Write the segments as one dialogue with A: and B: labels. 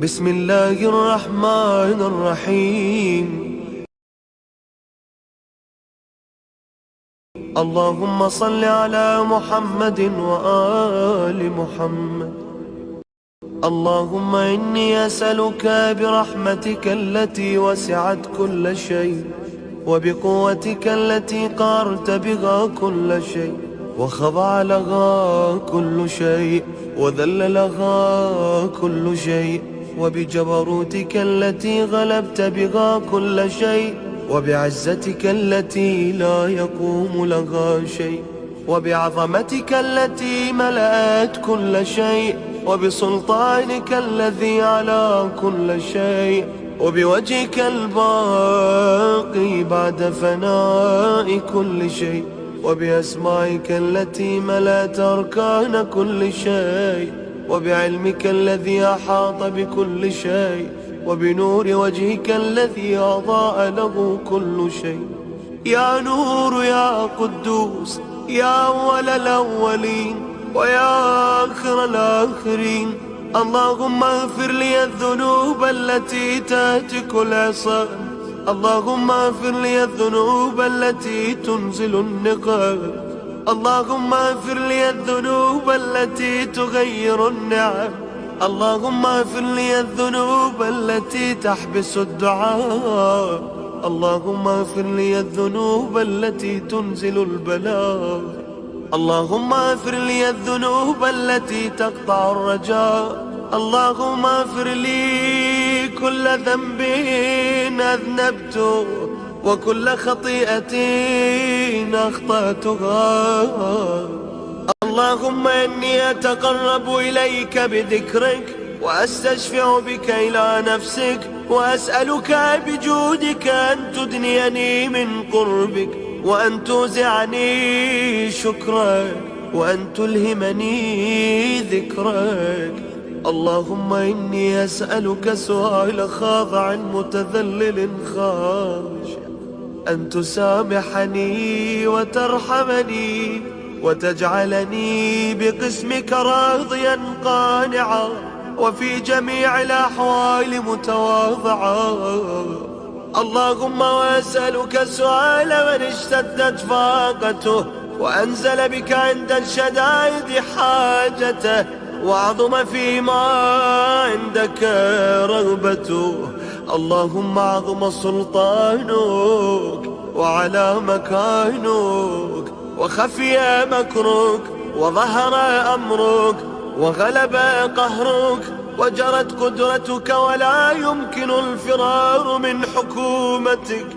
A: بسم الله الرحمن الرحيم. اللهم صل على محمد وآل محمد. اللهم إني أسألك برحمتك التي وسعت كل شيء، وبقوتك التي قهرت بها كل شيء، وخضع لها كل شيء، وذل لها كل شيء، وبجبروتك التي غلبت بها كل شيء، وبعزتك التي لا يقوم لها شيء، وبعظمتك التي ملأت كل شيء، وبسلطانك الذي على كل شيء، وبوجهك الباقي بعد فناء كل شيء، وبأسمائك التي ملأت أركان كل شيء، وبعلمك الذي أحاط بكل شيء، وبنور وجهك الذي أضاء له كل شيء. يا نور يا قدوس، يا أول الأولين ويا آخر الآخرين، اللهم اغفر لي الذنوب التي تهتك العصا، اللهم اغفر لي الذنوب التي تنزل النقاب، اللهم اغفر لي الذنوب التي تغير النعم، اللهم اغفر لي الذنوب التي تحبس الدعاء، اللهم اغفر لي الذنوب التي تنزل البلاء، اللهم اغفر لي الذنوب التي تقطع الرجاء، اللهم اغفر لي كل ذنب أذنبته وكل خطيئة أخطأتها. اللهم إني أتقرب إليك بذكرك، وأستشفع بك إلى نفسك، وأسألك بجودك أن تدنيني من قربك، وأن توزعني شكرك، وأن تلهمني ذكرك. اللهم إني أسألك سؤال خاضع متذلل خاشع، أن تسامحني وترحمني، وتجعلني بقسمك راضيا قانعا، وفي جميع الأحوال متواضعا. اللهم وأسألك سؤال من اشتدت فاقته، وأنزل بك عند الشدائد حاجته، وعظم فيما عندك رغبته. اللهم عظم سلطانك، وعلى مكانك، وخفي مكرك، وظهر أمرك، وغلب قهرك، وجرت قدرتك، ولا يمكن الفرار من حكومتك.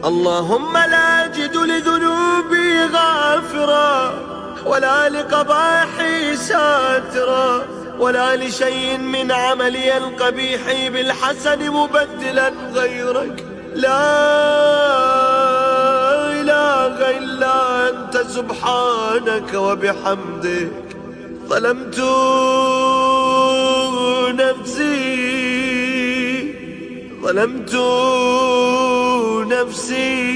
A: اللهم لا أجد لذنوبي غافرا، ولا لقبائحي ساترا، ولا لشيء من عملي القبيح بالحسن مبدلا غيرك. لا إله إلا أنت سبحانك وبحمدك. ظلمت نفسي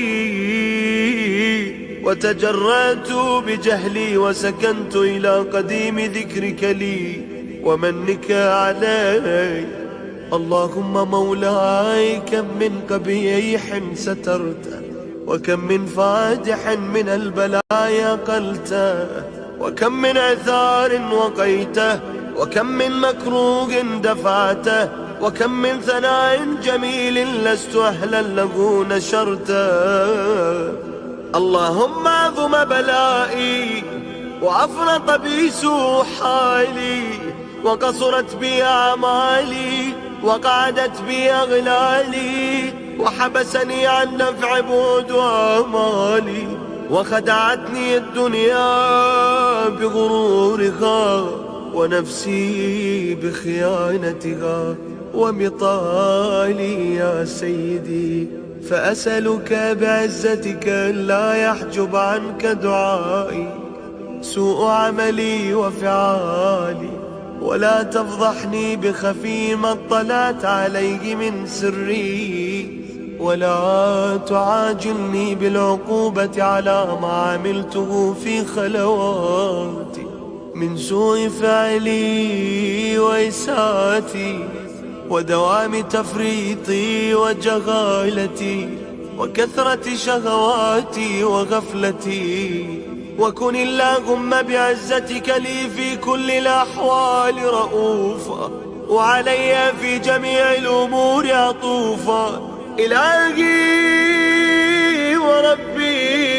A: وتجرأت بجهلي، وسكنت إلى قديم ذكرك لي ومنك علي. اللهم مولاي، كم من قبيح سترته، وكم من فادح من البلايا قلته، وكم من عثار وقيته، وكم من مكروه دفعته، وكم من ثناء جميل لست أهلا له نشرته. اللهم عظم بلائي، وأفرط بي سوء حالي، وقصرت بي أعمالي، وقعدت بي أغلالي، وحبسني عن نفع بود آمالي، وخدعتني الدنيا بغرورها، ونفسي بخيانتها، ومطالي يا سيدي. فأسألك بعزتك لا يحجب عنك دعائي سوء عملي وفعالي، ولا تفضحني بخفي ما اطلعت عليه من سري، ولا تعاجلني بالعقوبة على ما عملته في خلواتي من سوء فعلي وإساءتي، ودوام تفريطي وجهالتي وكثرة شهواتي وغفلتي. وكن اللهم بعزتك لي في كل الأحوال رؤوفا، وعلي في جميع الأمور عطوفا. إلهي وربي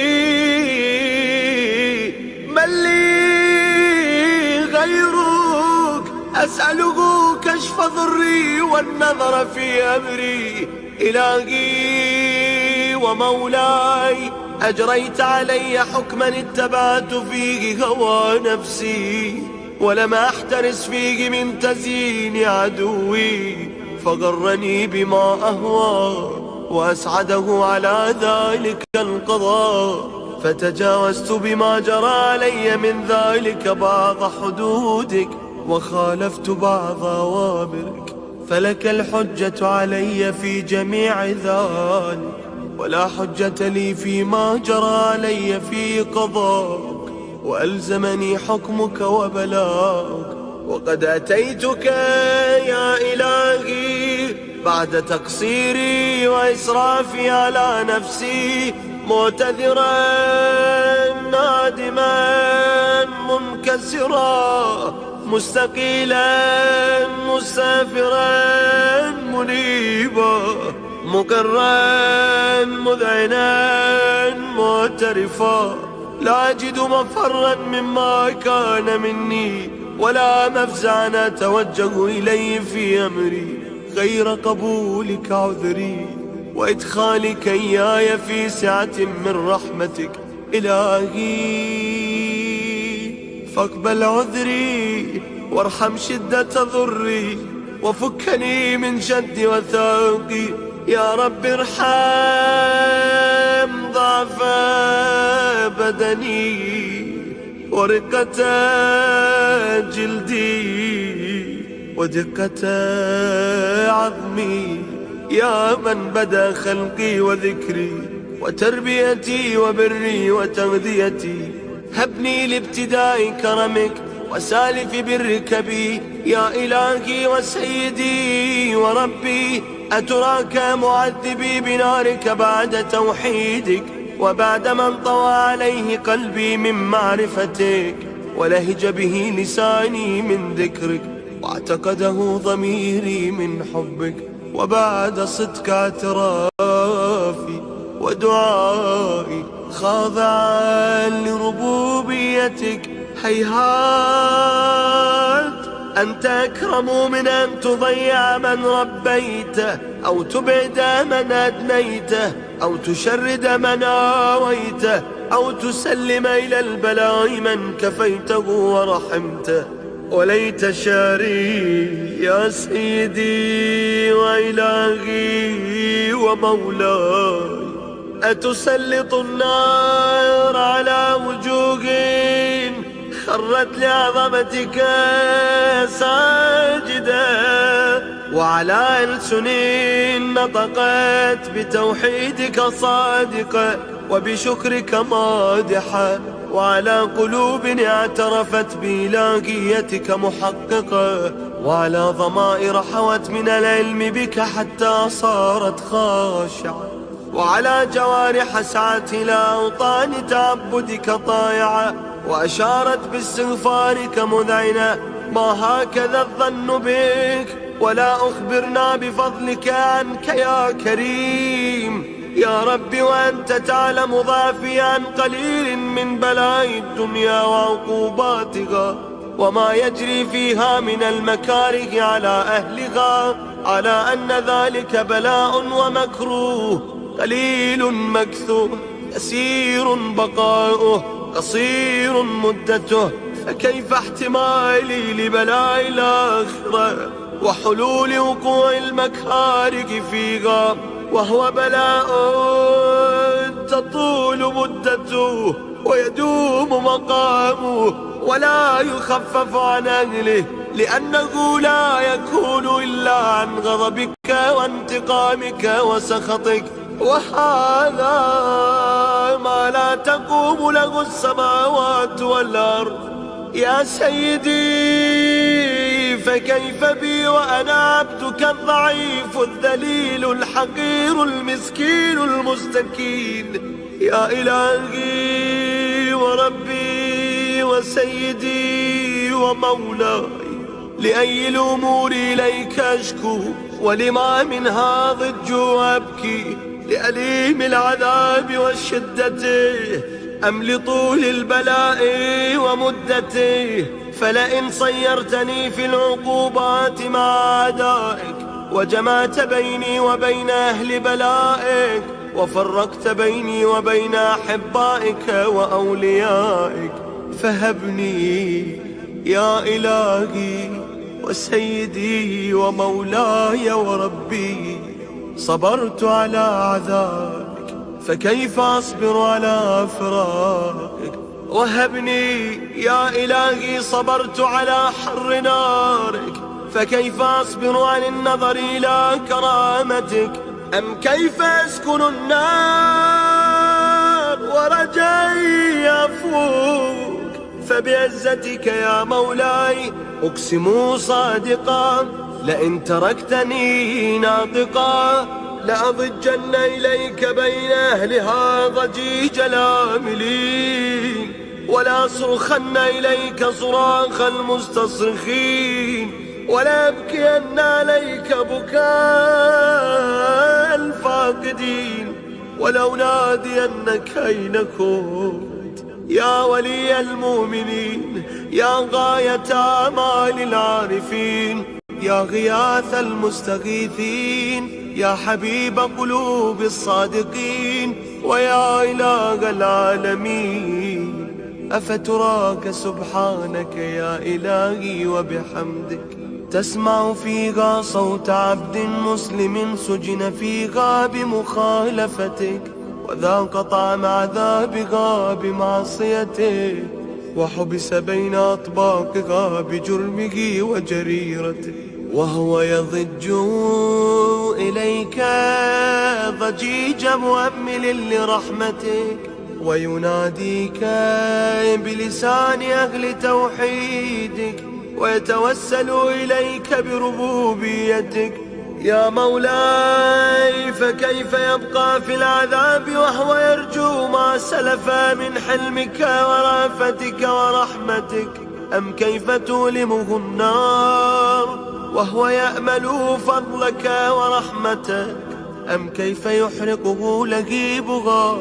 A: من لي غيرك، أسأله كشف ضري والنظر في أمري. إلهي ومولاي أجريت علي حكما اتبعت فيه هوى نفسي، ولم أحترس فيه من تزيين عدوي، فغرني بما أهوى وأسعده على ذلك القضاء. فتجاوزت بما جرى علي من ذلك بعض حدودك، وخالفت بعض أوامرك، فلك الحجة علي في جميع ذلك، ولا حجة لي فيما جرى علي في قضاءك، وألزمني حكمك وبلاغك. وقد أتيتك يا إلهي بعد تقصيري وإسرافي على نفسي، معتذرا نادما منكسرا، مستقيلا مسافرا منيبا، مقرا مذعنا معترفا. لا أجد مفرا مما كان مني، ولا مفزعا أتوجه إليه في أمري، غير قبولك عذري وإدخالك إياي في سعة من رحمتك. إلهي فاقبل عذري وارحم شدة ضري، وفكني من شد وثاقي. يا رب ارحم ضعف بدني ورقة جلدي ودقة عظمي، يا من بدا خلقي وذكري وتربيتي وبري وتغذيتي. هبني لابتداء كرمك وسالف برك بي، يا إلهي وسيدي وربي. أتراك معذبي بنارك بعد توحيدك، وبعد ما انطوى عليه قلبي من معرفتك، ولهج به لساني من ذكرك، واعتقده ضميري من حبك، وبعد صدق اعترافي ودعائي خاضعا لربوبيتك. هيهات أنت أكرم من أن تضيع من ربيته، أو تبعد من أدنيته، أو تشرد من آويته، أو تسلم إلى البلاء من كفيته ورحمته. وليت شعري يا سيدي وإلهي ومولاي، أتسلط النار على وجوه خرت لعظمتك ساجدة، وعلى ألسن نطقت بتوحيدك صادقة، وبشكرك مادحة، وعلى قلوب اعترفت بإلهيتك محققة، وعلى ضمائر حوت من العلم بك حتى صارت خاشعة، وعلى جوارح سعت إلى أوطان تعبدك طائعة، وأشارت باستغفارك مذعنة. ما هكذا الظن بك، ولا أخبرنا بفضلك عنك يا كريم يا رب، وأنت تعلم ضعفي عن قليل من بلاء الدنيا وعقوباتها، وما يجري فيها من المكاره على أهلها، على أن ذلك بلاء ومكروه، قليل مكثوه، يسير بقاؤه، قصير مدته. فكيف احتمالي لبلاء الآخرة وحلول وقوع المكاره فيها، وهو بلاء تطول مدته ويدوم مقامه، ولا يخفف عن أهله، لأنه لا يكون إلا عن غضبك وانتقامك وسخطك. وهذا ما لا تقوم له السماوات والأرض. يا سيدي فكيف بي وأنا عبدك الضعيف الذليل الحقير المسكين المستكين. يا إلهي وربي وسيدي ومولاي، لأي الأمور إليك أشكو، ولما منها ضج وأبكي، لأليم العذاب وشدته أم لطول البلاء ومدته؟ فلئن صيرتني في العقوبات مع أعدائك، وجمعت بيني وبين أهل بلائك، وفرقت بيني وبين أحبائك وأوليائك، فهبني يا إلهي وسيدي ومولاي وربي. صبرت على عذابك، فكيف أصبر على فراقك؟ وهبني يا إلهي، صبرت على حر نارك، فكيف أصبر عن النظر إلى كرامتك؟ أم كيف أسكن النار ورجائي يفوق؟ فبعزتك يا مولاي أقسم صادقا، لئن تركتني ناطقا لأضجن إليك بين أهلها ضجيج العاملين، ولا أصرخن إليك صراخ المستصرخين، ولا أبكين عليك بكاء الفاقدين، ولو نادينك أين كنت يا ولي المؤمنين، يا غاية آمال العارفين، يا غياث المستغيثين، يا حبيب قلوب الصادقين، ويا إله العالمين. أفتراك سبحانك يا إلهي وبحمدك تسمع فيها صوت عبد مسلم سجن فيها بمخالفتك، وذاق طعم عذابها بمعصيته، وحبس بين أطباقها بجرمه وجريرته، وهو يضج إليك ضجيج مؤمل لرحمتك، ويناديك بلسان أهل توحيدك، ويتوسل إليك بربوبيتك. يا مولاي، فكيف يبقى في العذاب وهو يرجو ما سلف من حلمك ورأفتك ورحمتك؟ أم كيف تؤلمه النار وهو يأمل فضلك ورحمتك؟ أم كيف يحرقه لهيبها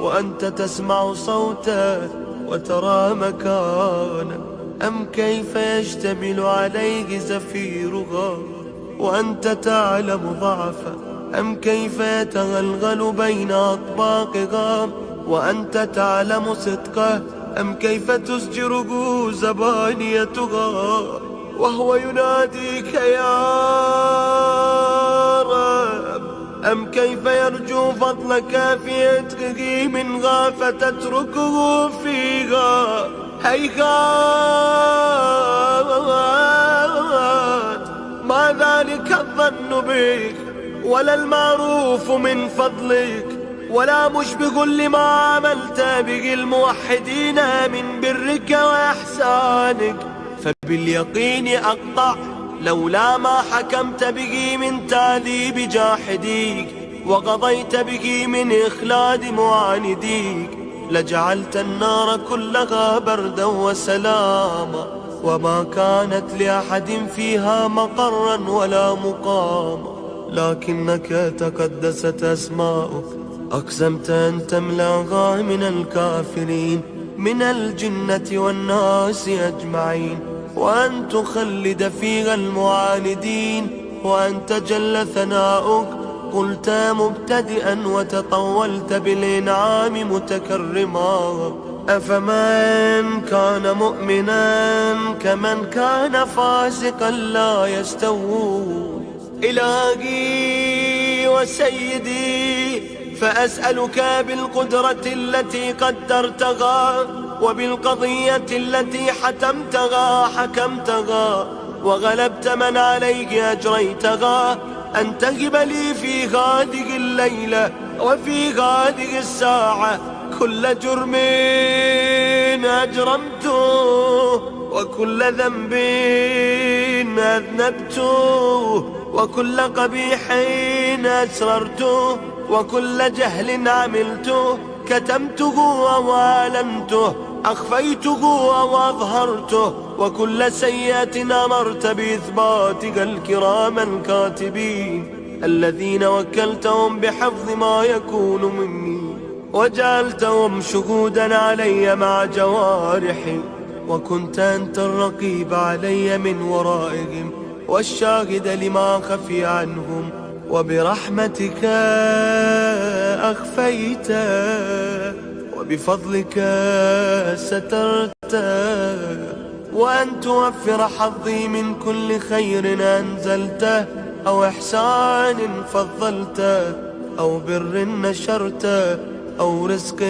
A: وأنت تسمع صوته وترى مكانه؟ أم كيف يشتمل عليه زفيرها وأنت تعلم ضعفه؟ أم كيف يتغلغل بين أطباقها وأنت تعلم صدقه؟ أم كيف تسجره زبانيتها وهو يناديك يا رب؟ أم كيف يرجو فضلك في عتقه منها فتتركه فيها؟ هيهات، ما ذلك الظن بك ولا المعروف من فضلك، ولا مشبه لما عملت به الموحدين من برك وإحسانك. فباليقين أقطع لولا ما حكمت به من تعذيب جاحديك، وقضيت به من إخلاد معانديك، لجعلت النار كلها بردا وسلاما، وما كانت لأحد فيها مقرا ولا مقاما. لكنك تقدست أسماؤك، أقسمت أن تملأها من الكافرين من الجنة والناس أجمعين، وأن تخلد فيها المعاندين، وأن تجل ثناؤك قلت مبتدئا وتطولت بالإنعام متكرما. أفمن كان مؤمنا كمن كان فاسقا لا يستوون. إلهي وسيدي، فأسألك بالقدرة التي قدرتها وبالقضية التي حكمتها وغلبت من عليه أجريتها، أن تهب لي في هذه الليلة وفي هذه الساعة كل جرم أجرمته وكل ذنب أذنبته، وكل قبيح أسررته، وكل جهل عملته، كتمته أو أعلنته، أخفيته أو أظهرته، وكل سيئة أمرت بإثباتك الكرام الكاتبين الذين وكلتهم بحفظ ما يكون مني، وجعلتهم شهودا علي مع جوارحي، وكنت أنت الرقيب علي من ورائهم والشاهد لما خفي عنهم، وبرحمتك أخفيت وبفضلك سترت، وأن توفر حظي من كل خير أنزلته، أو إحسان فضلته، أو بر نشرته، أو رزق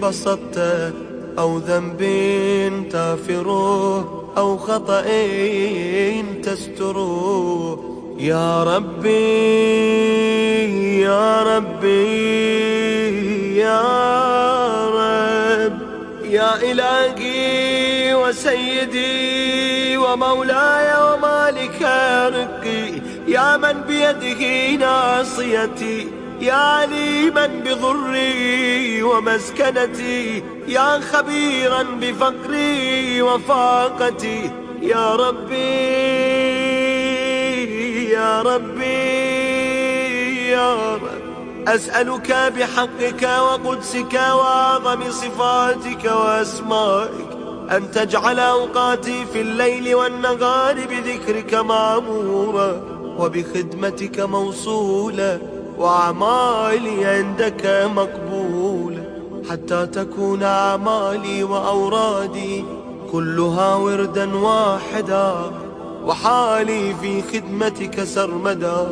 A: بسطته، أو ذنب تغفره، أو خطأ تستره. يا ربي يا ربي يا رب، يا إلهي وسيدي ومولاي ومالك رقي، يا من بيده ناصيتي، يا عليما بضري ومسكنتي، يا خبيرا بفقري وفاقتي. يا ربي يا ربي يا رب، أسألك بحقك وقدسك وأعظم صفاتك وأسمائك أن تجعل أوقاتي في الليل والنهار بذكرك معمورة، وبخدمتك موصولة، وأعمالي عندك مقبولة، حتى تكون أعمالي وأورادي كلها وردا واحدا، وحالي في خدمتك سرمدا.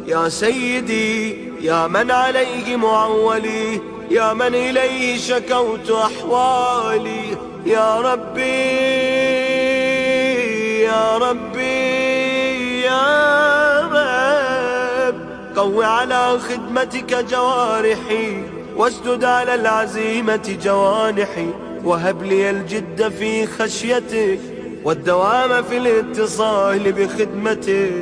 A: يا سيدي يا من عليه معولي، يا من إليه شكوت أحوالي، يا ربي يا ربي يا رب، قو على خدمتك جوارحي، واسدد على العزيمة جوانحي، وهب لي الجد في خشيتك والدوام في الاتصال بخدمتك،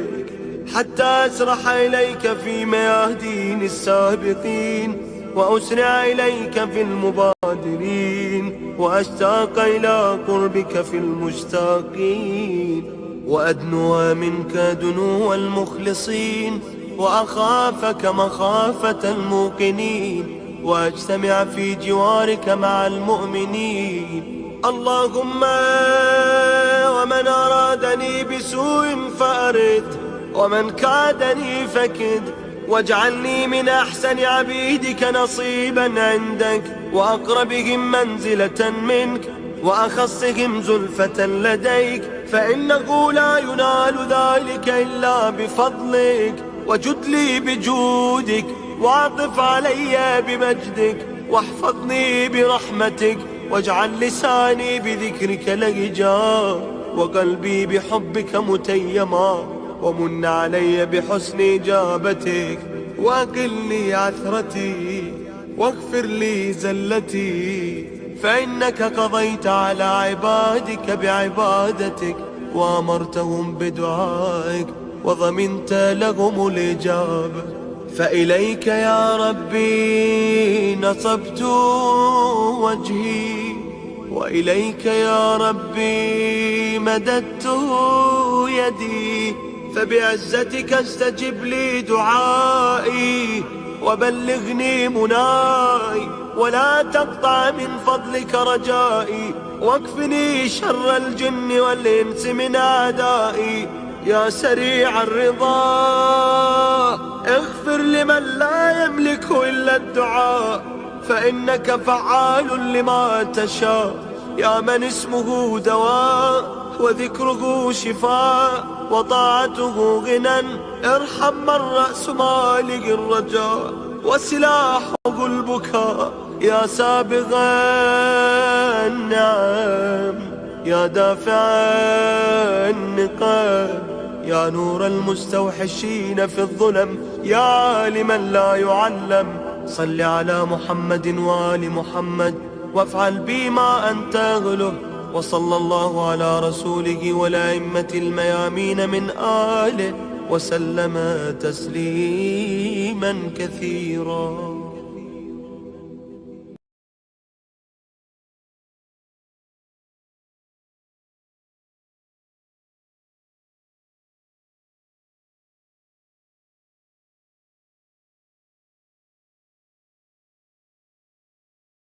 A: حتى أسرح إليك في ميادين السابقين، وأسرع إليك في المبادرين، وأشتاق إلى قربك في المشتاقين، وأدنو منك دنو المخلصين، وأخافك مخافة الموقنين، وأجتمع في جوارك مع المؤمنين. اللهم ومن أرادني بسوء فأرد، ومن كادني فكد، واجعلني من أحسن عبيدك نصيبا عندك، وأقربهم منزلة منك، وأخصهم زلفة لديك، فإنه لا ينال ذلك إلا بفضلك، وجد لي بجودك، وعطف علي بمجدك، واحفظني برحمتك، واجعل لساني بذكرك لهجا، وقلبي بحبك متيما، ومن علي بحسن إجابتك، وأقل لي عثرتي، واغفر لي زلتي، فإنك قضيت على عبادك بعبادتك، وأمرتهم بدعائك، وضمنت لهم الإجابة. فإليك يا ربي نصبت وجهي، وإليك يا ربي مددت يدي، فبعزتك استجب لي دعائي، وبلغني مناي، ولا تقطع من فضلك رجائي، واكفني شر الجن والإنس من أعدائي. يا سريع الرضا اغفر لمن لا يملك إلا الدعاء، فإنك فعال لما تشاء. يا من اسمه دواء، وذكره شفاء، وطاعته غنى، ارحم من رأس مالك الرجاء، وسلاحه البكاء. يا سابغ النعم، يا دافع النقام، يا نور المستوحشين في الظلم، يا عالما لا يعلم، صل على محمد وآل محمد، وافعل بي ما أنت أهله، وصلى الله على رسوله والأئمة الميامين من آله وسلم تسليما كثيرا.